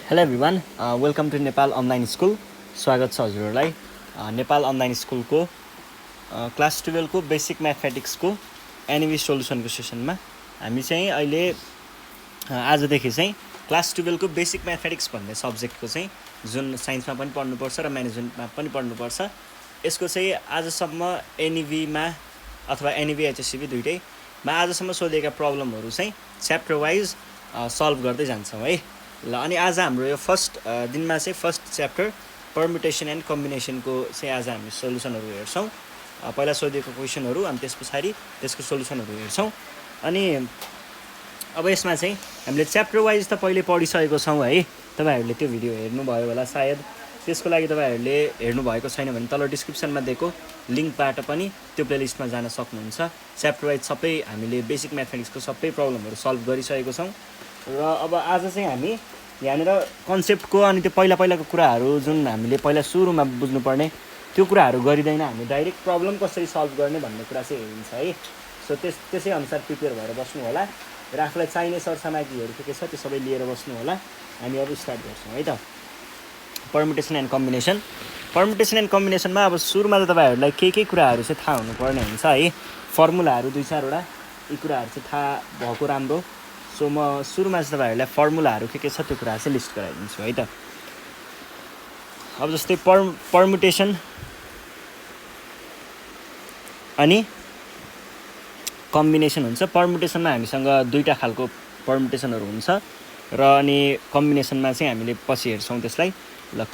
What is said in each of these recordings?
Hello everyone, welcome to Nepal online school. स्वागत छ हजुरहरूलाई नेपाल अनलाइन स्कुलको क्लास 12 को बेसिक म्याथमेटिक्सको एनिमी सोल्युसनको सेसनमा। हामी चाहिँ अहिले आजदेखि चाहिँ क्लास 12 को बेसिक म्याथमेटिक्स भन्ने सब्जेक्टको चाहिँ जुन साइन्समा पनि पढ्नुपर्छ र म्यानेजमेन्टमा पनि पढ्नुपर्छ, यसको चाहिँ आजसम्म एनइभीमा अथवा एनइभी एचएससिबी दुइटैमा आजसम्म सोधिएका प्रब्लमहरू चाहिँ च्याप्टर वाइज सल्भ गर्दै जान्छौँ है। ल अनि आज हाम्रो यो फर्स्ट दिनमा चाहिँ फर्स्ट च्याप्टर परम्युटेसन एन्ड कम्बिनेसनको चाहिँ आज हामी सोल्युसनहरू हेर्छौँ। पहिला सोधिएको क्वेसनहरू अनि त्यस पछाडि त्यसको सोल्युसनहरू हेर्छौँ। अनि अब यसमा चाहिँ हामीले च्याप्टर वाइज त पहिले पढिसकेको छौँ है। तपाईँहरूले त्यो भिडियो हेर्नुभयो होला सायद। त्यसको लागि तपाईँहरूले हेर्नुभएको छैन भने तल डिस्क्रिप्सनमा दिएको लिङ्कबाट पनि त्यो प्लेलिस्टमा जान सक्नुहुन्छ। च्याप्टर वाइज सबै हामीले बेसिक म्याथमेटिक्सको सबै प्रब्लमहरू सल्भ गरिसकेको छौँ। र अब आज चाहिँ हामी यहाँनिर कन्सेप्टको अनि त्यो पहिलाको कुराहरू जुन हामीले पहिला सुरुमा बुझ्नुपर्ने त्यो कुराहरू गरिँदैन, हामी डाइरेक्ट प्रब्लम कसरी सल्भ गर्ने भन्ने कुरा चाहिँ हेरिन्छ है। सो त्यसै अनुसार प्रिपेयर भएर बस्नु होला र आफूलाई चाहिने सरसामग्रीहरू के छ त्यो सबै लिएर बस्नु होला। हामी अब स्टार्ट गर्छौँ है त। परम्युटेसन एन्ड कम्बिनेसनमा अब सुरुमा त तपाईँहरूलाई के कुराहरू चाहिँ थाहा हुनुपर्ने हुन्छ है। फर्मुलाहरू 2-4वटा यी कुराहरू चाहिँ थाहा भएको राम्रो। सो म सुरुमा चाहिँ तपाईँहरूलाई फर्मुलाहरू के छ त्यो कुरा चाहिँ लिस्ट गराइदिन्छु है त। अब जस्तै परम्युटेसन अनि कम्बिनेसन हुन्छ। परम्युटेसनमा हामीसँग दुईवटा खालको परम्युटेसनहरू हुन्छ र अनि कम्बिनेसनमा चाहिँ हामीले पछि हेर्छौँ त्यसलाई। ल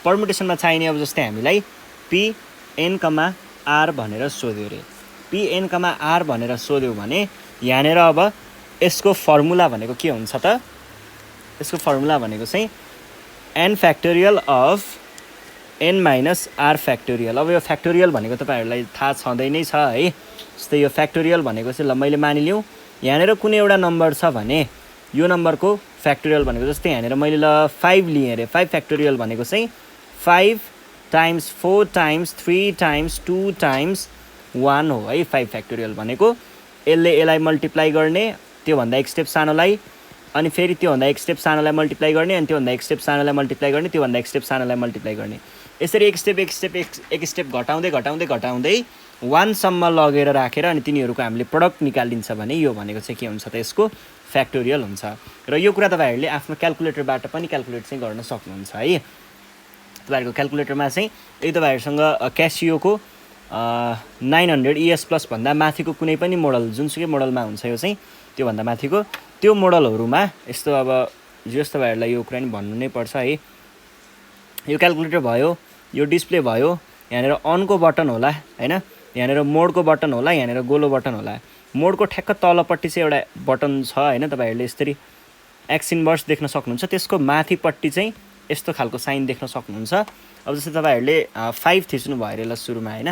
परम्युटेसनमा चाहिने अब जस्तै हामीलाई PN, R भनेर सोध्यो अरे। PN, R भनेर सोध्यो भने यहाँनिर अब यसको फर्मुला भनेको के हुन्छ त? यसको फर्मुला भनेको चाहिँ n factorial of n minus r factorial. अब यो फ्याक्टोरियल भनेको तपाईँहरूलाई थाहा छँदै नै छ है। जस्तै यो फ्याक्टोरियल भनेको चाहिँ ल मैले मानिलिउँ यहाँनिर कुनै एउटा नम्बर छ भने यो नम्बरको फ्याक्टोरियल भनेको जस्तै यहाँनिर मैले 5 लिएँ अरे। 5 फ्याक्टोरियल भनेको चाहिँ 5 टाइम्स 4 टाइम्स 3 टाइम्स 2 टाइम्स 1 हो है। 5 फ्याक्टोरियल भनेको यसलाई मल्टिप्लाई गर्ने, त्योभन्दा एक स्टेप सानोलाई, अनि फेरि त्योभन्दा एक स्टेप सानोलाई मल्टिप्लाई गर्ने, अनि त्योभन्दा एक स्टेप सानोलाई मल्टिप्लाई गर्ने, त्योभन्दा एक स्टेप सानोलाई मल्टिप्लाई गर्ने। यसरी एक स्टेप घटाउँदै 1 सम्म लगेर राखेर अनि तिनीहरूको हामीले प्रडक्ट निकालिदिन्छ भने यो भनेको चाहिँ के हुन्छ त? यसको फ्याक्टोरियल हुन्छ। र यो कुरा तपाईँहरूले आफ्नो क्यालकुलेटरबाट पनि क्यालकुलेट चाहिँ गर्न सक्नुहुन्छ है। तपाईँहरूको क्यालकुलेटरमा चाहिँ यदि तपाईँहरूसँग क्यासियोको 900 ES प्लस भन्दा माथिको कुनै पनि मोडल, जुनसुकै मोडलमा हुन्छ यो चाहिँ, त्योभन्दा माथिको त्यो मोडलहरूमा यस्तो अब जस्तो तपाईँहरूलाई यो कुरा नि भन्नु नै पर्छ है। यो क्यालकुलेटर भयो, यो डिस्प्ले भयो, यहाँनिर अनको बटन होला हैन, यहाँनिर मोडको बटन होला, यहाँनिर गोलो बटन होला। मोडको ठ्याक्क तलपट्टि चाहिँ एउटा बटन छ हैन, तपाईँहरूले यसरी एक्स इन्भर्स देख्न सक्नुहुन्छ। त्यसको माथिपट्टि चाहिँ यस्तो खालको साइन देख्न सक्नुहुन्छ। अब जस्तै तपाईँहरूले 5 थिच्नु भयो अरे ल सुरुमा हैन,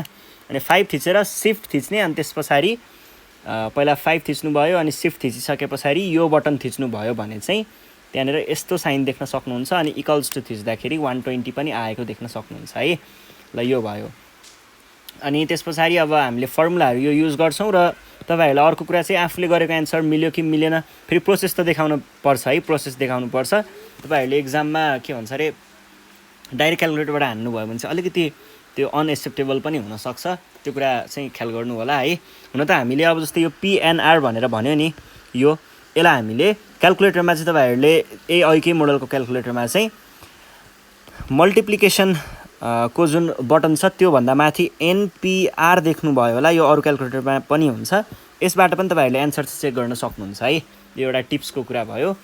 अनि 5 थिचेर सिफ्ट थिच्ने, अनि त्यस पछाडि पहिला 5 थिच्नु भयो अनि सिफ्ट थिचिसके पछाडि यो बटन थिच्नु भयो भने चाहिँ त्यहाँनिर यस्तो साइन देख्न सक्नुहुन्छ। अनि इक्वल्स टु थिच्दाखेरि 120 पनि आएको देख्न सक्नुहुन्छ है। ल यो भयो। अनि त्यस पछाडि अब हामीले फर्मुलाहरू यो युज गर्छौँ र तपाईँहरूलाई अर्को कुरा चाहिँ आफूले गरेको एन्सर मिल्यो कि मिलेन फेरि प्रोसेस त देखाउनु पर्छ है। प्रोसेस देखाउनु पर्छ। तपाईँहरूले एक्जाममा के भन्छ अरे डाइरेक्ट क्यालकुलेटरबाट हान्नुभयो भने चाहिँ अलिकति त्यो अनएक्सेप्टेबल पनि हुनसक्छ। त्यो कुरा चाहिँ ख्याल गर्नु होला है। हुन त हामीले अब जस्तै यो PNR भनेर भन्यो नि, यसलाई हामीले क्यालकुलेटरमा चाहिँ तपाईँहरूले अहिलेकै मोडलको क्यालकुलेटरमा चाहिँ मल्टिप्लिकेसन को जुन बटन छ त्योभन्दा माथि NPR देख्नुभयो होला। यो अरू क्यालकुलेटरमा पनि हुन्छ। यसबाट पनि तपाईँहरूले एन्सर चेक गर्न सक्नुहुन्छ है। यो एउटा टिप्सको कुरा भयो।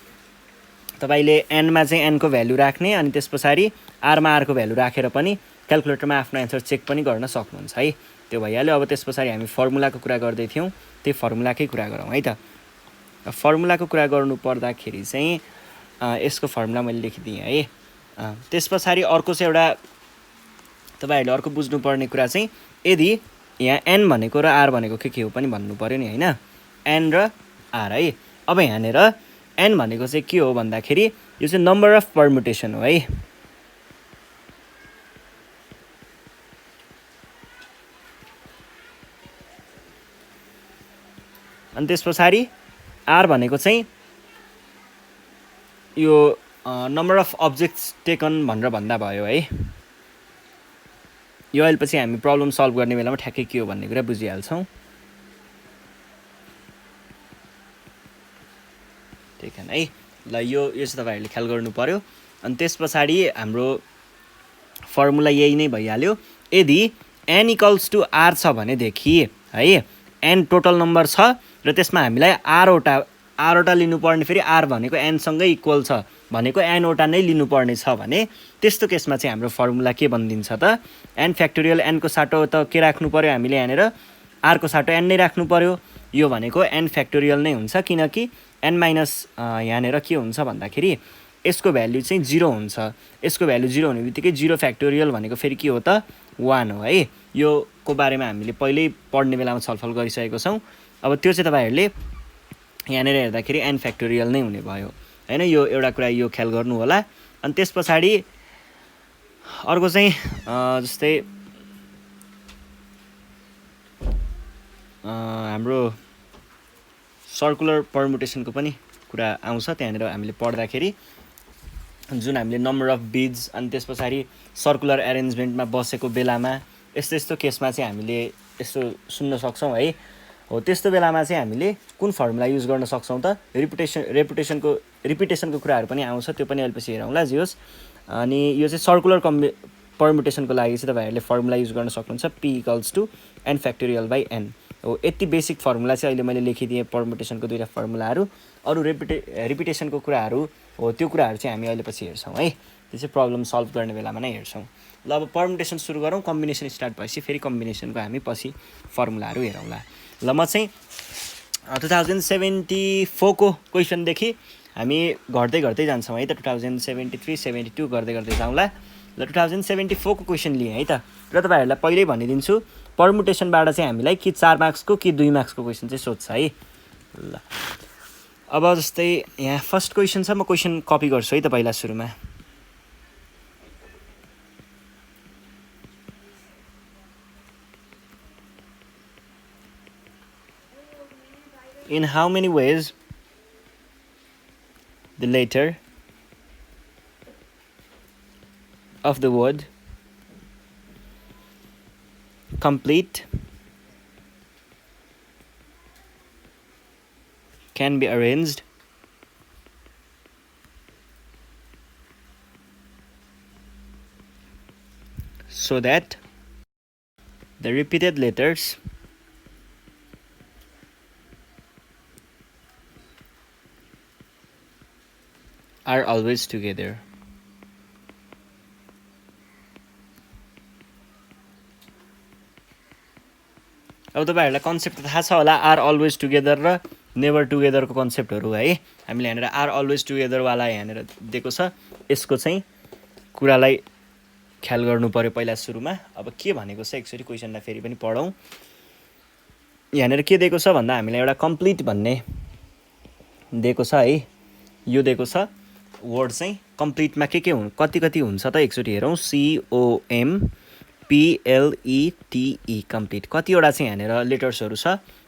तपाईँले एनमा चाहिँ एनको भ्यालु राख्ने, अनि त्यस पछाडि आरमा आरको भ्यालु राखेर पनि क्यालकुलेटरमा आफ्नो एन्सर चेक पनि गर्न सक्नुहुन्छ है। त्यो भइहाल्यो। अब त्यस पछाडि हामी फर्मुलाको कुरा गर्दै थियौँ, त्यही फर्मुलाकै कुरा गरौँ है त। फर्मुलाको कुरा गर्नु पर्दाखेरि चाहिँ यसको फर्मुला मैले लेखिदिएँ है। त्यस पछाडि अर्को चाहिँ एउटा तपाईँहरूले अर्को बुझ्नुपर्ने कुरा चाहिँ यदि यहाँ n भनेको र r भनेको के हो पनि भन्नु पऱ्यो नि होइन। n र r है। अब यहाँनिर n भनेको चाहिँ के हो भन्दाखेरि यो चाहिँ नम्बर अफ परम्युटेसन हो है। अनि त्यस पछाडि r भनेको चाहिँ यो नम्बर अफ अब्जेक्ट्स टेकन भनेर भन्दा भयो है। यो अहिले पछि हामी प्रब्लम सल्भ गर्ने बेलामा ठ्याक्कै के हो भन्ने कुरा बुझिहाल्छौँ। ठिक है ल यो चाहिँ तपाईँहरूले ख्याल गर्नु पर्यो। अनि त्यस पछाडि हाम्रो फर्मुला यही नै भइहाल्यो। यदि n इक्वल्स टु r छ भनेदेखि है n टोटल नम्बर छ र त्यसमा हामीलाई rवटा लिनुपर्ने, फेरि r भनेको n सँगै इक्वल छ भनेको n वटा नै लिनुपर्ने छ भने त्यस्तो केसमा चाहिँ हाम्रो फर्मुला के बनिदिन्छ त n फ्याक्टोरियल n को साटो त के राख्नु पर्यो हामीले यहाँनिर r को साटो n नै राख्नु पर्यो। यो भनेको n फ्याक्टोरियल नै हुन्छ किनकि n माइनस यहाँनिर के हुन्छ भन्दाखेरि यसको भ्याल्यु चाहिँ 0 हुन्छ। यसको भ्याल्यु 0 हुने बित्तिकै 0 फ्याक्टोरियल भनेको फेरि के हो त 1 हो है। यो को बारेमा हामीले पहिल्यै पढ्ने बेलामा छलफल गरिसकेको छौँ। अब त्यो चाहिँ तपाईँहरूले यहाँनिर हेर्दाखेरि n फ्याक्टोरियल नै हुने भयो हैन। यो एउटा कुरा यो ख्याल गर्नु होला। अनि त्यस पछाडि अर्को चाहिँ जस्तै हाम्रो सर्कुलर परमुटेसनको पनि कुरा आउँछ त्यहाँनिर हामीले पढ्दाखेरि, जुन हामीले नम्बर अफ बिड्स अनि त्यस पछाडि सर्कुलर एरेन्जमेन्टमा बसेको बेलामा यस्तो केसमा चाहिँ हामीले यस्तो सुन्न सक्छौँ है। हो त्यस्तो बेलामा चाहिँ हामीले कुन फर्मुला युज गर्न सक्छौँ त रिपिटेसनको कुराहरू पनि आउँछ, त्यो पनि अलिपछि हेरौँला जे होस्। अनि यो चाहिँ सर्कुलर परमुटेसनको लागि चाहिँ तपाईँहरूले फर्मुला युज गर्न सक्नुहुन्छ p equals to n factorial by n हो। यति बेसिक फर्मुला चाहिँ अहिले मैले लेखिदिएँ परमुटेसनको दुईवटा फर्मुलाहरू। अरू रिपिटेसनको कुराहरू हो त्यो कुराहरू चाहिँ हामी अहिले पछि हेर्छौँ है। त्यो चाहिँ प्रब्लम सल्भ गर्ने बेलामा नै हेर्छौँ। ल अब परमुटेसन सुरु गरौँ। कम्बिनेसन स्टार्ट भएपछि फेरि कम्बिनेसनको हामी पछि फर्मुलाहरू हेरौँला। ल म चाहिँ 2074 को क्वेसनदेखि हामी घट्दै जान्छौँ है त। 2073, 72 गर्दै जाउँला। ल 2074 को क्वेसन लिएँ है त। र तपाईँहरूलाई पहिल्यै भनिदिन्छु परमुटेसनबाट चाहिँ हामीलाई कि 4 मार्क्सको कि 2 मार्क्सको क्वेसन चाहिँ सोध्छ है। ल अब जस्तै यहाँ फर्स्ट क्वेसन छ, म क्वेसन कपी गर्छु है त पहिला सुरुमा। In how many ways the letter of the word complete can be arranged so that the repeated letters are always together. अब तपाईहरुलाई कन्सेप्ट थाहा छ होला आर अलवेज टुगेदर र नेभर टुगेदरको कन्सेप्टहरु है। हामीले यहाँनिर आर अलवेज टुगेदर वाला यहाँनिर दिएको छ। यसको चाहिँ कुरालाई ख्याल गर्नु पर्यो पहिला सुरुमा। अब के भनेको छ एकचोटी क्वेशनलाई फेरि पनि पढौं। यहाँनिर के दिएको छ भन्दा हामीलाई एउटा कम्प्लिट भन्ने दिएको छ है। यो दिएको छ वर्ड चाहिँ कम्प्लिटमा के कति हुन्छ त एकचोटी हेरौं। COMPLETE कम्प्लिट कतिवटा चाहिँ यहाँनिर लेटर्सहरु छ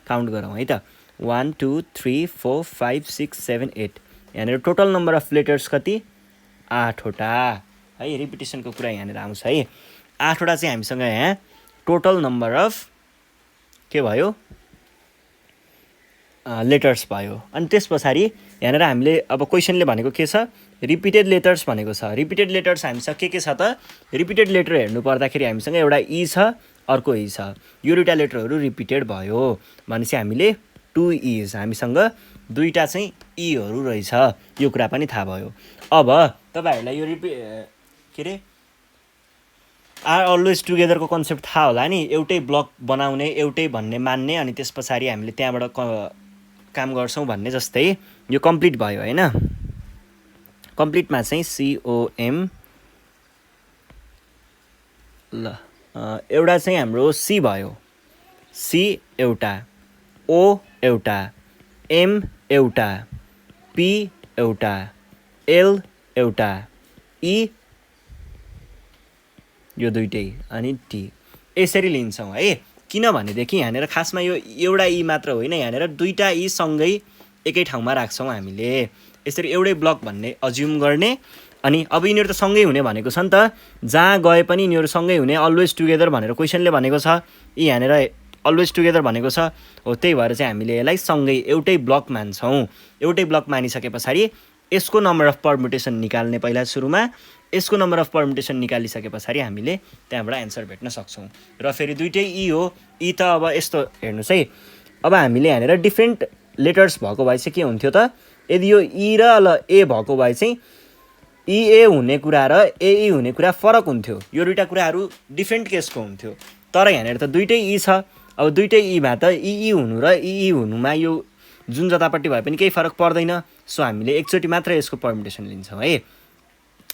काउन्ट गरौँ है त। 1 2 3 4 5 6 7 8 यहाँनिर टोटल नम्बर अफ लेटर्स कति 8 वटा है। रिपिटेसनको कुरा यहाँनिर आउँछ है। 8 वटा चाहिँ हामीसँग यहाँ टोटल नम्बर अफ के भयो लेटर्स भयो। अनि त्यसपछि यहाँनिर हामीले अब क्वेशनले भनेको के छ रिपिटेड लेटर्स भनेको छ। रिपिटेड लेटर्स हामीसँग के छ त रिपिटेड लेटर हेर्नु पर्दाखेरि हामीसँग एउटा ई छ अर्को ई छ। यो दुईटा लेटरहरु रिपिटेड भयो भनेपछि हामीले 2 इज हामीसँग दुईटा चाहिँ ईहरु रहेछ यो कुरा पनि थाहा भयो। अब तपाईहरुलाई यो के रे आर अलवेज टुगेदरको कन्सेप्ट थाहा होला नि। एउटै ब्लक बनाउने एउटै भन्ने मान्ने अनि त्यसपछि हामीले त्यहाँबाट काम गर्छौं भन्ने जस्तै यो कम्प्लिट भयो हैन। कम्प्लिटमा चाहिँ COM ल एउटा चाहिँ हाम्रो C भयो। C एउटा, O एउटा, M एउटा, P एउटा, L एउटा, E यो दुईटै अनि T यसरी लिन्छौं है। किनभनेदेखि यहाँनिर खासमा यो एउटा ई मात्र होइन, यहाँनिर दुईटा ई सँगै एकै ठाउँमा राख्छौं हामीले। यसरी एउटै ब्लक भन्ने अज्युम गर्ने अनि अब यिनीहरू त सँगै हुने भनेको छ नि त जहाँ गए पनि यिनीहरू सँगै हुने अलवेज टुगेदर भनेर क्वेसनले भनेको छ यहाँनिर अलवेज टुगेदर भनेको छ हो त्यही भएर चाहिँ हामीले यसलाई सँगै एउटै ब्लक मान्छौँ एउटै ब्लक मानिसके पछाडि यसको नम्बर अफ पर्मुटेसन निकाल्ने पहिला सुरुमा यसको नम्बर अफ पर्मुटेसन निकालिसके पछाडि हामीले त्यहाँबाट एन्सर भेट्न सक्छौँ र फेरि दुइटै ई हो ई त अब यस्तो हेर्नुहोस् है अब हामीले यहाँनिर डिफ्रेन्ट लेटर्स भएको भए चाहिँ के हुन्थ्यो त यदि यो ई र ल ए भएको भए चाहिँ इए हुने कुरा र एई हुने कुरा फरक हुन्थ्यो यो दुईवटा कुराहरू डिफ्रेन्ट केसको हुन्थ्यो तर यहाँनिर त दुइटै ई छ अब दुइटै ईमा त इई हुनु र इई हुनुमा यो जुन जतापट्टि भए पनि केही फरक पर्दैन सो हामीले एकचोटि मात्र यसको पर्मुटेसन लिन्छौँ है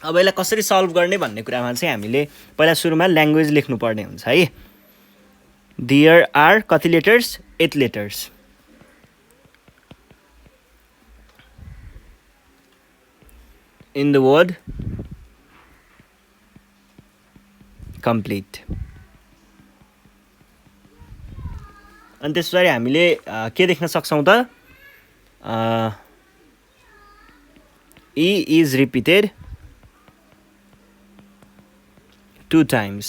अब यसलाई कसरी सल्भ गर्ने भन्ने कुरामा चाहिँ हामीले पहिला सुरुमा ल्याङ्ग्वेज लेख्नुपर्ने हुन्छ है देयर आर कति letters 8 letters in the word complete अनि त्यसरी हामीले के देख्न सक्छौँ त E is repeated 2 times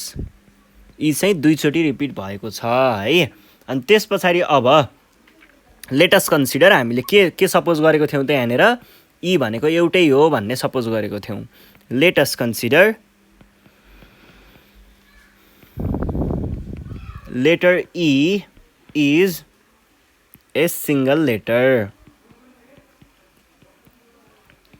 E चाहिँ दुईचोटि रिपिट भएको छ है अनि त्यस पछाडि अब लेट अस कन्सिडर हामीले के सपोज गरेको थियौँ त यहाँनिर ई भनेको एउटै हो भन्ने सपोज गरेको थियौँ let us consider letter E is a single letter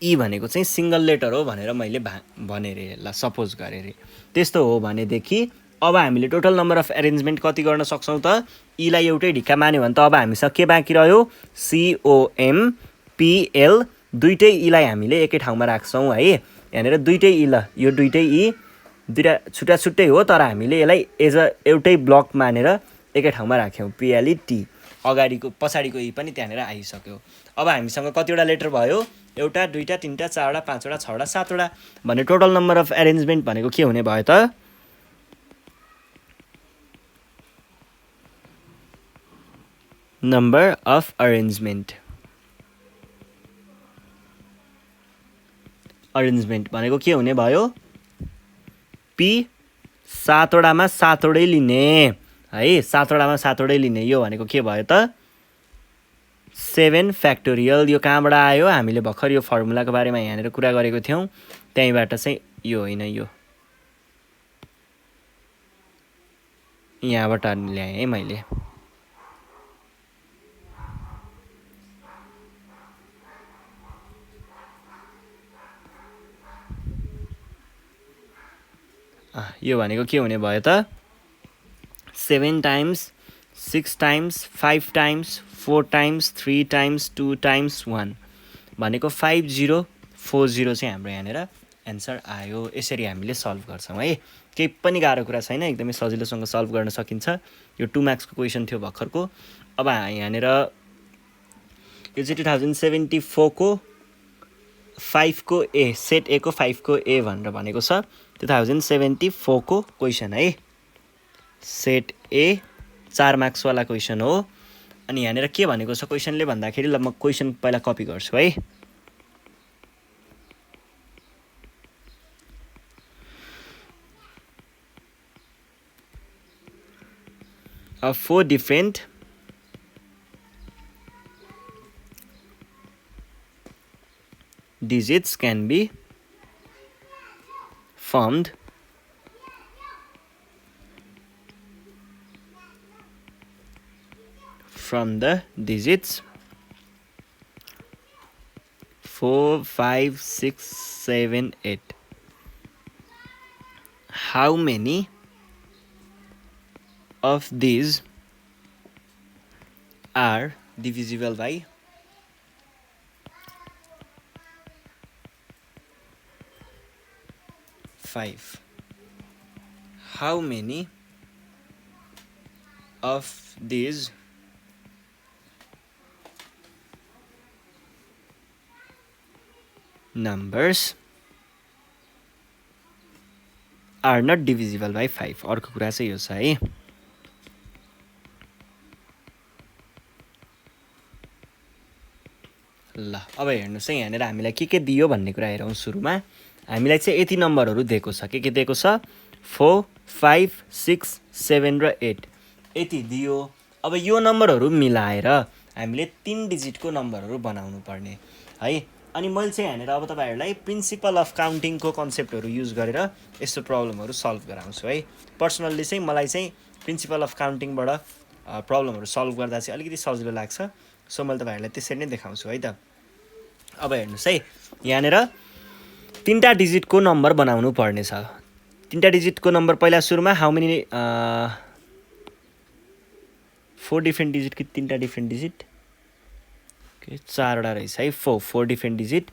E भनेको चाहिँ सिङ्गल लेटर हो भनेर मैले भने रे ल सपोज गरेँ रे त्यस्तो हो भनेदेखि अब हामीले टोटल नम्बर अफ एरेन्जमेन्ट कति गर्न सक्छौँ त ईलाई एउटै ढिक्का मान्यो भने त अब हामीसँग के बाँकी रह्यो COMPL दुइटै ईलाई हामीले एकै ठाउँमा राख्छौँ है यहाँनिर दुइटै ई ल यो दुइटै ई दुइटा छुट्टा छुट्टै हो तर हामीले यसलाई एज अ एउटै ब्लक मानेर एकै ठाउँमा राख्यौँ PLET अगाडिको पछाडिको ई पनि त्यहाँनिर आइसक्यो अब हामीसँग कतिवटा लेटर भयो एउटा दुईटा तिनवटा चारवटा पाँचवटा छवटा सातवटा भने टोटल नम्बर अफ एरेन्जमेन्ट भनेको के हुने भयो त नम्बर अफ अरेन्जमेन्ट भनेको के हुने भयो P 7वटामा 7वटै लिने है 7वटामा 7वटै लिने यो भनेको के भयो त 7 फ्याक्टोरियल यो कहाँबाट आयो हामीले भर्खर यो फर्मुलाको बारेमा यहाँनिर कुरा गरेको थियौँ त्यहीँबाट चाहिँ यो होइन यो यहाँबाट ल्याएँ है मैले यो भनेको के हुने भयो त 7 times 6 times 5 times 4 times 3 times 2 times 1 भनेको 5040 चाहिँ हाम्रो यहाँनिर एन्सर आयो यसरी हामीले सल्भ गर्छौँ है केही पनि गाह्रो कुरा छैन एकदमै सजिलोसँग सल्भ गर्न सकिन्छ यो 2 मार्क्सको क्वेसन थियो भर्खरको अब यहाँनिर यो चाहिँ 2074 को 5 को ए सेट ए को 5 को ए भनेर भनेको छ 2074 को क्वेसन है सेट ए 4 मार्क्सवाला क्वेसन हो अनि यहाँनिर के भनेको छ क्वेसनले भन्दाखेरि ल म क्वेसन पहिला कपी गर्छु है of 4 different digits can be formed from the digits 4, 5, 6, 7, 8. How many of these are divisible by 5? How many of these numbers are not divisible by 5? अर्को कुरा चाहिँ यो छ है ल अब हेर्नुहोस् है यहाँनिर हामीलाई के दियो भन्ने कुरा हेरौँ सुरुमा हामीलाई चाहिँ यति नम्बरहरू दिएको छ के दिएको छ 4 5 6 7 र 8 यति दियो अब यो नम्बरहरू मिलाएर हामीले 3 डिजिटको नम्बरहरू बनाउनु पर्ने है अनि मैले चाहिँ यहाँनिर अब तपाईँहरूलाई प्रिन्सिपल अफ काउन्टिङको कन्सेप्टहरू युज गरेर यस्तो प्रब्लमहरू सल्भ गराउँछु है पर्सनल्ली चाहिँ मलाई चाहिँ प्रिन्सिपल अफ काउन्टिङबाट प्रब्लमहरू सल्भ गर्दा चाहिँ अलिकति सजिलो लाग्छ सो मैले तपाईँहरूलाई त्यसरी नै देखाउँछु है त अब हेर्नुहोस् है यहाँनिर 3टा डिजिटको नम्बर बनाउनु पर्ने छ 3टा डिजिटको नम्बर पहिला सुरुमा हाउ मेनी 4 डिफ्रेन्ट डिजिट कि 3टा डिफ्रेन्ट डिजिट ओके 4वटा रहेछ है 4 different digit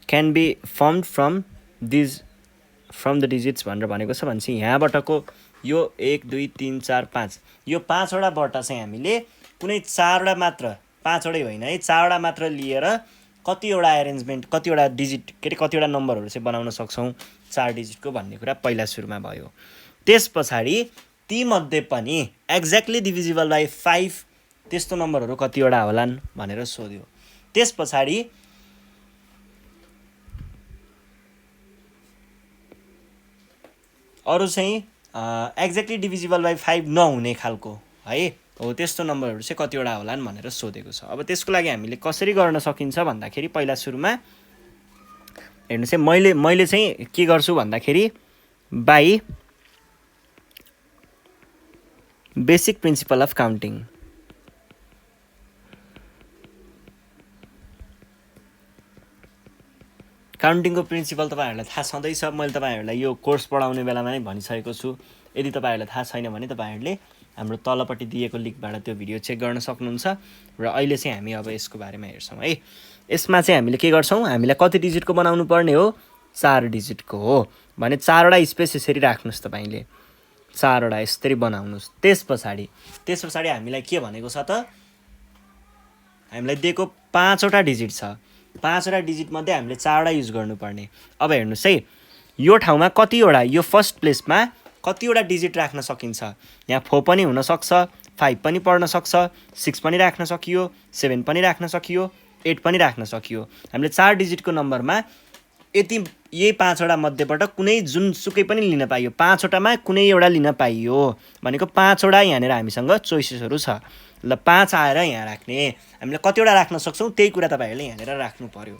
can be formed from the digits भनेर भनेको छ भनेपछि यहाँबाटको यो 1 2 3 4 5 यो 5वटाबाट चाहिँ हामीले कुनै 4वटा मात्र 5वटै होइन है 4वटा मात्र लिएर कतिवटा एरेन्जमेन्ट कतिवटा डिजिट कतिवटा नम्बरहरू चाहिँ बनाउन सक्छौँ 4 डिजिटको भन्ने कुरा पहिला सुरुमा भयो त्यस पछाडि तीमध्ये पनि एक्ज्याक्टली डिभिजिबल बाई 5 त्यस्तो नम्बरहरू कतिवटा होलान् भनेर सोध्यो त्यस पछाडि अरू चाहिँ एक्ज्याक्टली डिभिजिबल बाई 5 नहुने खालको है हो त्यस्तो नम्बरहरू चाहिँ कतिवटा होलान् भनेर सोधेको छ अब त्यसको लागि हामीले कसरी गर्न सकिन्छ भन्दाखेरि पहिला सुरुमा हेर्नुहोस् है मैले चाहिँ के गर्छु भन्दाखेरि by basic principle of counting काउन्टिङको प्रिन्सिपल तपाईँहरूलाई थाहा छँदैछ मैले तपाईँहरूलाई यो कोर्स पढाउने बेलामा नै भनिसकेको छु यदि तपाईँहरूलाई थाहा छैन भने तपाईँहरूले हाम्रो तलपट्टि दिएको लिङ्कबाट त्यो भिडियो चेक गर्न सक्नुहुन्छ र अहिले चाहिँ हामी अब यसको बारेमा हेर्छौँ है यसमा चाहिँ हामीले के गर्छौँ हामीलाई कति डिजिटको बनाउनु पर्ने हो 4 डिजिटको हो भने 4वटा स्पेस यसरी राख्नुहोस् तपाईँले 4वटा यसरी बनाउनुहोस् त्यस पछाडि हामीलाई के भनेको छ त हामीलाई दिएको 5वटा डिजिट छ 5वटा डिजिटमध्ये हामीले 4वटा युज गर्नुपर्ने अब हेर्नुहोस् है यो ठाउँमा कतिवटा यो फर्स्ट प्लेसमा कतिवटा डिजिट राख्न सकिन्छ यहाँ 4 पनि हुनसक्छ 5 पनि पर्न सक्छ 6 पनि राख्न सकियो 7 पनि राख्न सकियो 8 पनि राख्न सकियो हामीले 4 डिजिटको नम्बरमा यही 5वटा मध्येबाट कुनै जुनसुकै पनि लिन पाइयो 5वटामा कुनै एउटा लिन पाइयो भनेको 5वटा यहाँनिर हामीसँग चोइसेसहरू छ ल 5 आएर यहाँ राख्ने हामीले कतिवटा राख्न सक्छौँ त्यही कुरा तपाईँहरूले यहाँनिर राख्नु पर्यो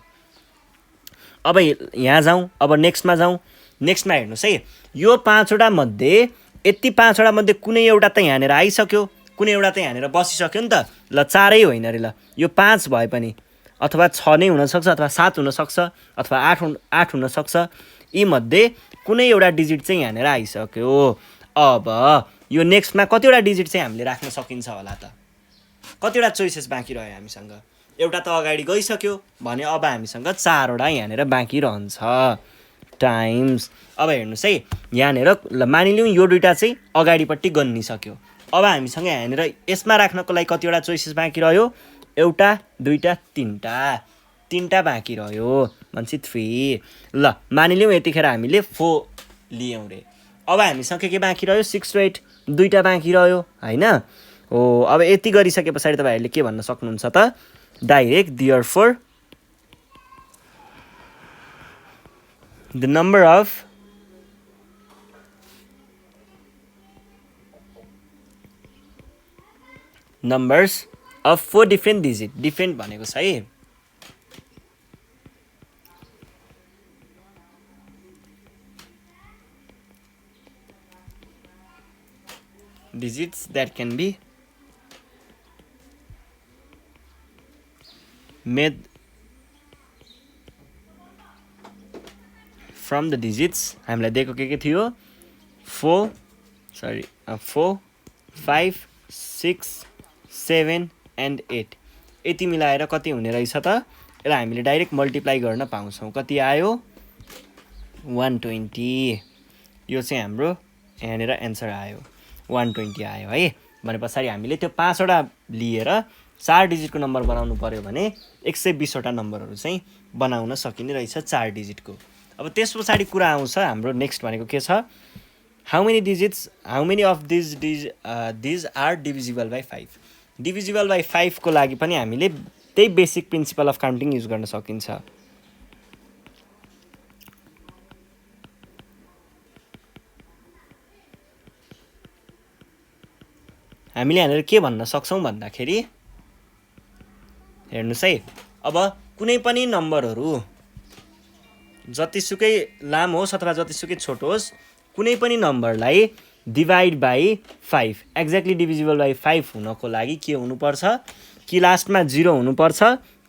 अब यहाँ जाउँ अब नेक्स्टमा जाउँ नेक्स्टमा हेर्नुहोस् है यो 5वटा मध्ये यति 5वटा मध्ये कुनै एउटा त यहाँनिर आइसक्यो कुनै एउटा त यहाँनिर बसिसक्यो नि त ल 4 होइन अरे ल यो 5 भए पनि अथवा 6 नै हुनसक्छ अथवा 7 हुनसक्छ अथवा 8 हुनसक्छ यी मध्ये कुनै एउटा डिजिट चाहिँ यहाँनिर आइसक्यो अब यो नेक्स्टमा कतिवटा डिजिट चाहिँ हामीले राख्न सकिन्छ होला त कतिवटा चोइसेस बाँकी रह्यो हामीसँग एउटा त अगाडि गइसक्यो भने अब हामीसँग 4वटा यहाँनिर बाँकी रहन्छ टाइम्स अब हेर्नुहोस् है यहाँनिर ल मानिलिउँ यो दुईटा चाहिँ अगाडिपट्टि गनिसक्यो अब हामीसँग यहाँनिर यसमा राख्नको लागि कतिवटा चोइसेस बाँकी रह्यो एउटा दुईटा तीनटा बाँकी रह्यो भनेपछि 3 ल मानिलिउँ यतिखेर हामीले 4 लियौँ रे अब हामीसँग के बाँकी रह्यो 6 र 8 दुईटा बाँकी रह्यो होइन हो अब यति गरिसके पछाडि तपाईँहरूले के भन्न सक्नुहुन्छ त direct therefore the number of numbers of 4 different digit different भनेको छ है digits that can be made from the digits हामीलाई दिएको के थियो 4 5 6 7 and 8 यति मिलाएर कति हुने रहेछ त यसलाई हामीले डाइरेक्ट मल्टिप्लाई गर्न पाउँछौँ कति आयो 120 यो चाहिँ हाम्रो यहाँनिर एन्सर आयो 120 आयो है भने पछाडि हामीले त्यो 5वटा लिएर 4 डिजिटको नम्बर बनाउनु पर्यो भने 120वटा नम्बरहरू चाहिँ बनाउन सकिने रहेछ 4 डिजिटको अब त्यस पछाडि कुरा आउँछ हाम्रो नेक्स्ट भनेको के छ how many of these are divisible by 5 divisible by 5 को लागि पनि हामीले त्यही basic principle of counting use गर्न सकिन्छ। हामीले यहाँनिर के भन्न सक्छौँ भन्दाखेरि हेर्नुहोस् है, अब कुनै पनि नम्बरहरू जतिसुकै लामो होस् अथवा जतिसुकै छोटो होस्, कुनै पनि नम्बरलाई divide by 5 exactly divisible by 5 हुनको लागि के हुनुपर्छ, कि लास्टमा 0 हुनुपर्छ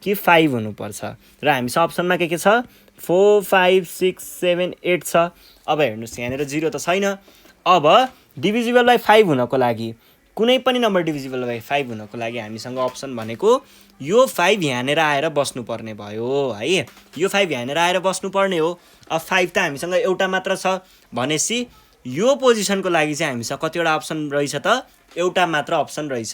कि 5 हुनुपर्छ। र हामीसँग अप्सनमा के छ, 4 5 6 7 8 छ। अब हेर्नुहोस् यहाँनिर 0 त छैन। अब डिभिजिबल बाई 5 हुनको लागि, कुनै पनि नम्बर डिभिजिबल बाई 5 हुनको लागि हामीसँग अप्सन भनेको यो 5 यहाँनिर आएर बस्नुपर्ने भयो है। यो 5 यहाँनिर आएर बस्नुपर्ने हो। अब 5 त हामीसँग एउटा मात्र छ भनेपछि यो पोजिसनको लागि चाहिँ हामीसँग कतिवटा अप्सन रहेछ त, एउटा मात्र अप्सन रहेछ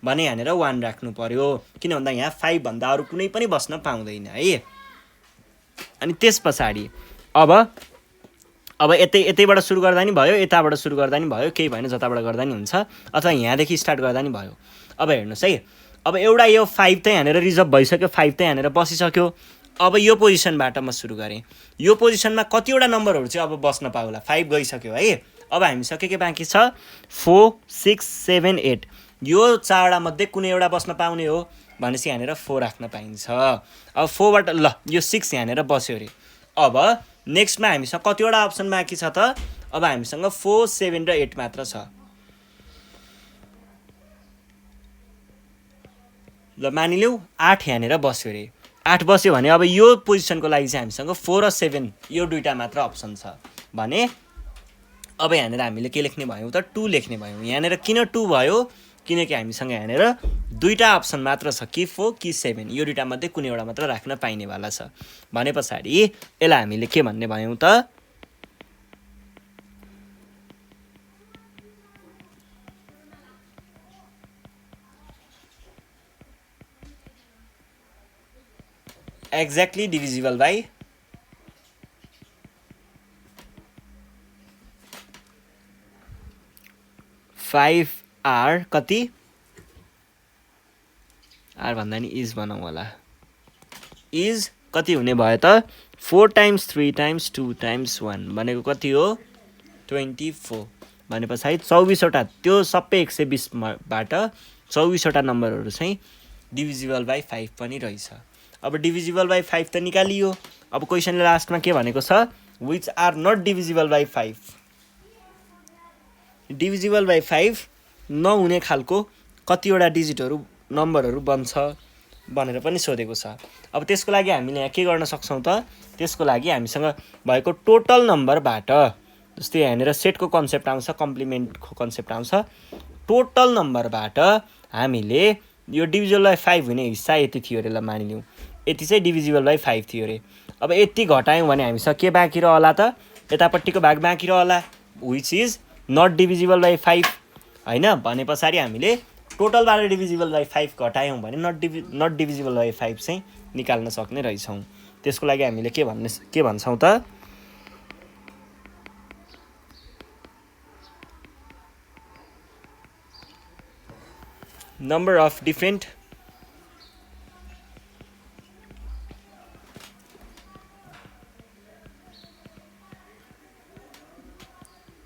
भने यहाँनिर 1 राख्नु पर्यो, किन भन्दा यहाँ 5 भन्दा अरू कुनै पनि बस्न पाउँदैन है। अनि त्यस पछाडि अब यतैबाट सुरु गर्दा नि भयो, यताबाट सुरु गर्दा नि भयो, केही भएन, जताबाट गर्दा नि हुन्छ, अथवा यहाँदेखि स्टार्ट गर्दा नि भयो। अब हेर्नुहोस् है, अब एउटा यो 5 त यहाँनिर रिजर्भ भइसक्यो, 5 त यहाँनिर बसिसक्यो। अब यो पोजिसनबाट म सुरु गरेँ, यो पोजिसनमा कतिवटा नम्बरहरू चाहिँ अब बस्न पाउला, 5 गइसक्यो है। अब हामीसँग के बाँकी छ, 4 6 7 8, यो 4वटा मध्ये कुनै एउटा बस्न पाउने हो भनेपछि यहाँनिर 4 राख्न पाइन्छ। अब 4बाट ल यो 6 यहाँनिर बस्यो अरे। अब नेक्स्टमा हामीसँग कतिवटा अप्सन बाँकी छ त, अब हामीसँग 4 7 र 8 मात्र छ। ल मानिलिउँ 8 यहाँनिर बस्यो अरे। 8 बस्यो भने अब यो पोजिसनको लागि चाहिँ हामीसँग 4 र 7 यो दुईवटा मात्र अप्सन छ भने अब यहाँनिर हामीले के लेख्ने भयौँ त, 2 लेख्ने भयौँ। यहाँनिर किन 2 भयो, किनकि हामीसँग यहाँनिर दुईवटा अप्सन मात्र छ, कि 4 कि 7, यो दुईवटा मध्ये कुनै एउटा मात्र राख्न पाइनेवाला छ भने पछाडि यसलाई हामीले के भन्ने भयौँ त, एक्ज्याक्टली डिभिजिबल बाई 5 आर कति, आर भन्दा नि इज बनाउँ होला, इज कति हुने भयो त, 4 टाइम्स 3 टाइम्स 2 टाइम्स 1 भनेको कति हो, 24 भने पछाडि 24वटा, त्यो सबै 120बाट 24वटा नम्बरहरू चाहिँ डिभिजिबल बाई 5 पनि रहेछ। अब डिभिजिबल बाई 5 त निकालियो। अब क्वेसनले लास्टमा के भनेको छ, which are not divisible by 5, divisible by 5 नहुने खालको कतिवटा डिजिटहरू नम्बरहरू बन्छ भनेर पनि सोधेको छ। अब त्यसको लागि हामीले यहाँ के गर्न सक्छौँ त, त्यसको लागि हामीसँग भएको टोटल नम्बरबाट, जस्तै यहाँनिर सेटको कन्सेप्ट आउँछ, कम्प्लिमेन्टको कन्सेप्ट आउँछ, टोटल नम्बरबाट हामीले यो डिभिजिबल बाई 5 हुने हिस्सा यति थियो अरे, ल मानिलिउँ यति चाहिँ डिभिजिबल बाई 5 थियो अरे। अब यति घटायौँ भने हामीसँग के बाँकी रहला त, यतापट्टिको भाग बाँकी रहला, which is not divisible by 5 होइन। भने पछाडि हामीले टोटलबाट डिभिजिबल बाई 5 घटायौँ भने नट डिभिजिबल बाई 5 चाहिँ निकाल्न सक्ने रहेछौँ। त्यसको लागि हामीले के भन्छौँ त, number of different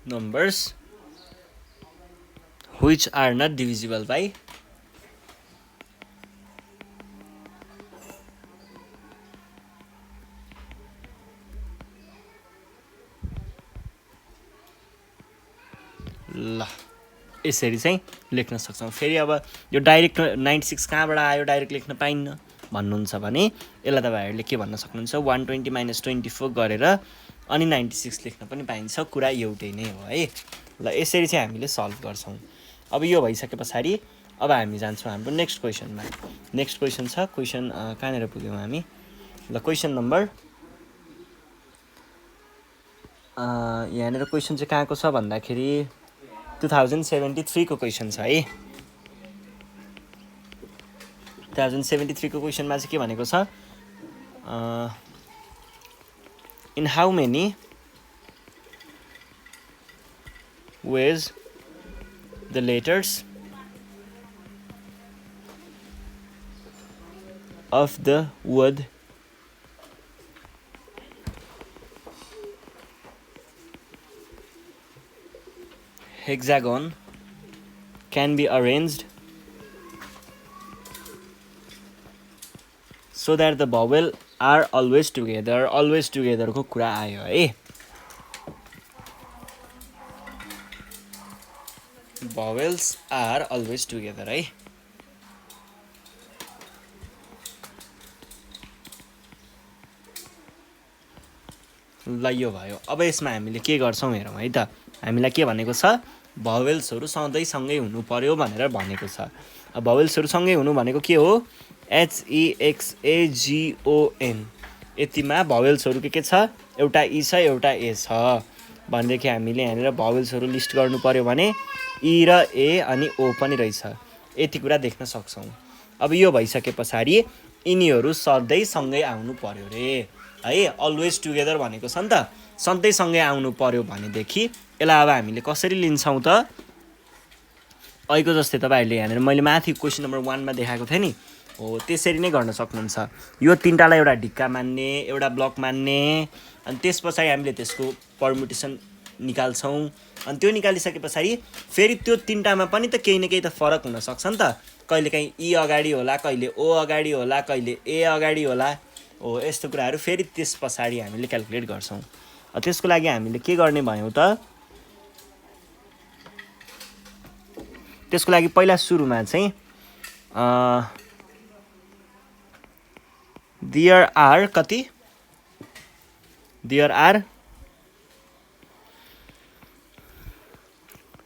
numbers which are not divisible by ल यसरी चाहिँ लेख्न सक्छौँ। फेरि अब यो डाइरेक्ट 96 कहाँबाट आयो डाइरेक्ट लेख्न पाइन्न भन्नुहुन्छ भने यसलाई तपाईँहरूले के भन्न सक्नुहुन्छ, 120 - 24 गरेर अनि 96 लेख्न पनि पाइन्छ, कुरा एउटै नै हो है। ल यसरी चाहिँ हामीले सल्भ गर्छौँ। अब यो भइसके पछाडि अब हामी जान्छौँ हाम्रो नेक्स्ट क्वेसनमा। नेक्स्ट क्वेसन छ, क्वेसन कहाँनिर पुग्यौँ हामी, ल क्वेसन नम्बर यहाँनिर क्वेसन चाहिँ कहाँको छ भन्दाखेरि 2073 को क्वेसन छ है। 2073 को क्वेसनमा चाहिँ के भनेको छ, in how many ways the letters of the word hexagon can be arranged so that the vowel are always together. Always together को कुरा आयो है. Vowels are always together है. ल यो भयो. अब यसमा हामीले के गर्छौं हेरौँ है त. हामीलाई के भनेको छ, भवेल्सहरु सधैँ सँगै हुनु पर्यो भनेर भनेको छ. अब भवेल्सहरु सँगै हुनु भनेको के हो, HEXAGON. यतिमा भवेल्सहरु के छ, एउटा ई छ एउटा ए छ भनेदेखि हामीले यहाँनिर भवेल्सहरु लिस्ट गर्नु पर्यो भने ई र ए अनि ओ पनि रहेछ. यति कुरा देख्न सक्छौं. अब यो भइसके पछाडी यिनीहरु सधैँ सँगै आउनु पर्यो रे है. अलवेज टुगेदर भनेको छ नि त, सधैँ सँगै आउनु पर्यो भनेदेखि यसलाई अब हामीले कसरी लिन्छौं त, अहिलेको जस्तै तपाईहरुले यहाँनिर मैले माथि क्वेशन नम्बर 1 मा देखाएको थिए नि हो, त्यसरी नै गर्न सक्नुहुन्छ. यो तीनटालाई एउटा ढिक्का मान्ने, एउटा ब्लक मान्ने, अनि त्यसपछि हामीले त्यसको परम्युटेसन निकाल्छौं. अनि त्यो निकालिसके पछाडी फेरि त्यो तीनटामा पनि त केही न केही त फरक हुन सक्छ नि त. कहिले काहीँ ई अगाडि होला, कहिले ओ अगाडि होला, कहिले ए अगाडि होला हो. यस्तो कुराहरु फेरि त्यस पछाडी हामीले क्याल्कुलेट गर्छौं. त्यसको लागि हामीले के गर्ने भयौ त, त्यसको लागि पहिला सुरुमा चाहिँ there are कति, there are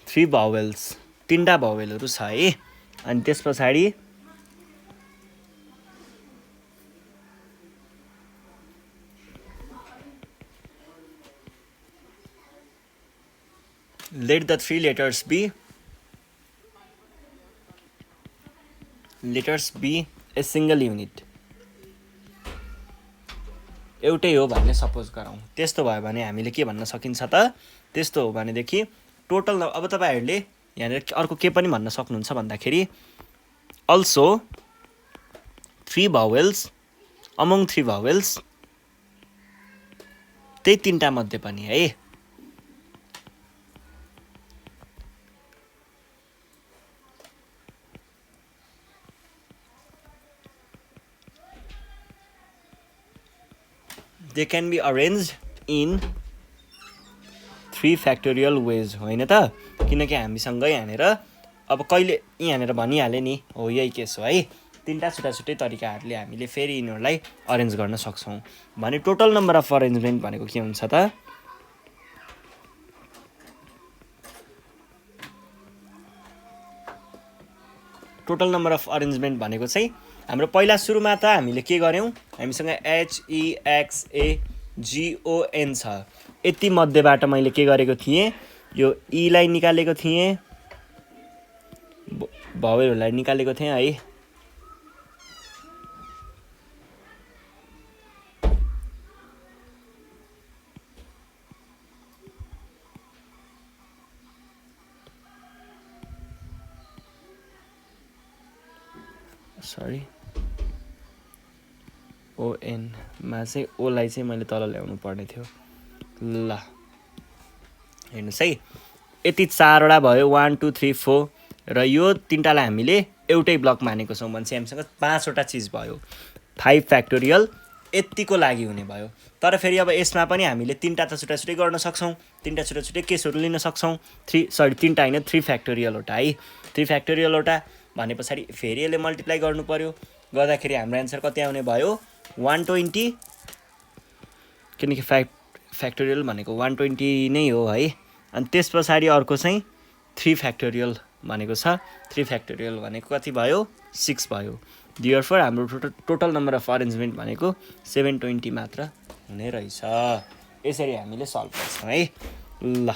3 vowels, तीनटा भवेलहरु छ है. अनि त्यस पछाडी let the 3 letters be a single unit. एउटै हो भन्ने सपोज गरौँ. त्यस्तो भयो भने हामीले के भन्न सकिन्छ त, त्यस्तो हो भनेदेखि टोटल. अब तपाईहरुले यहाँनिर अर्को के पनि भन्न सक्नुहुन्छ भन्दाखेरि also 3 vowels among 3 vowels, त्यही तीनटा मध्ये पनि है. they can be arranged in 3 factorial ways. होइन त, किनकि हामीसँग यहाँनिर अब कहिले यहाँनिर भनिहाले नि हो, यही केस हो है. तीनटा छुट्टै तरिकाहरुले हामीले फेरि यिनीहरुलाई अरेन्ज गर्न सक्छौं भने टोटल नम्बर अफ अरेन्जमेन्ट भनेको के हुन्छ त, टोटल नम्बर अफ अरेन्जमेन्ट भनेको चाहिँ हाम्रो पहिला सुरुमा त हामीले के गर्यौं, हामीसँग HEXAGON छ. यति मध्येबाट मैले के गरेको थिएँ, यो ई लाई निकालेको थिएँ, भवेलहरुलाई निकालेको थिएँ है. सरी ON मा चाहिँ ओ लाई चाहिँ मैले तल ल्याउनु पर्ने थियो. ल हेर्नुस् है, यति 4 वटा भयो, 1 2 3 4 र यो तीनटालाई हामीले एउटै ब्लक मानेको छौं भने चाहिँ हामीसँग 5 वटा चीज भयो. 5 फ्याक्टोरियल यतिको लागि हुने भयो. तर फेरि अब यसमा पनि हामीले तीनटा त छुट्टै गर्न सक्छौं, तीनटा छुट्टै केसहरु लिन सक्छौं. तीनटा हैन 3 फ्याक्टोरियल वटा है. 3 फ्याक्टोरियल वटा भनेपछि फेरि यसले मल्टिप्लाई गर्नु पर्यो. गर्दाखेरि हाम्रो आन्सर कति आउने भयो, 120, किनकि फ्याक्टोरियल भनेको 120 नै हो है. अनि त्यस पछाडी अर्को चाहिँ 3 फ्याक्टोरियल भनेको छ. 3 फ्याक्टोरियल भनेको कति भयो, 6 भयो. Therefore हाम्रो टोटल नम्बर अफ अरेन्जमेन्ट भनेको 720 मात्र हुने रहेछ. यसरी हामीले सल्भ गर्छौं है. ल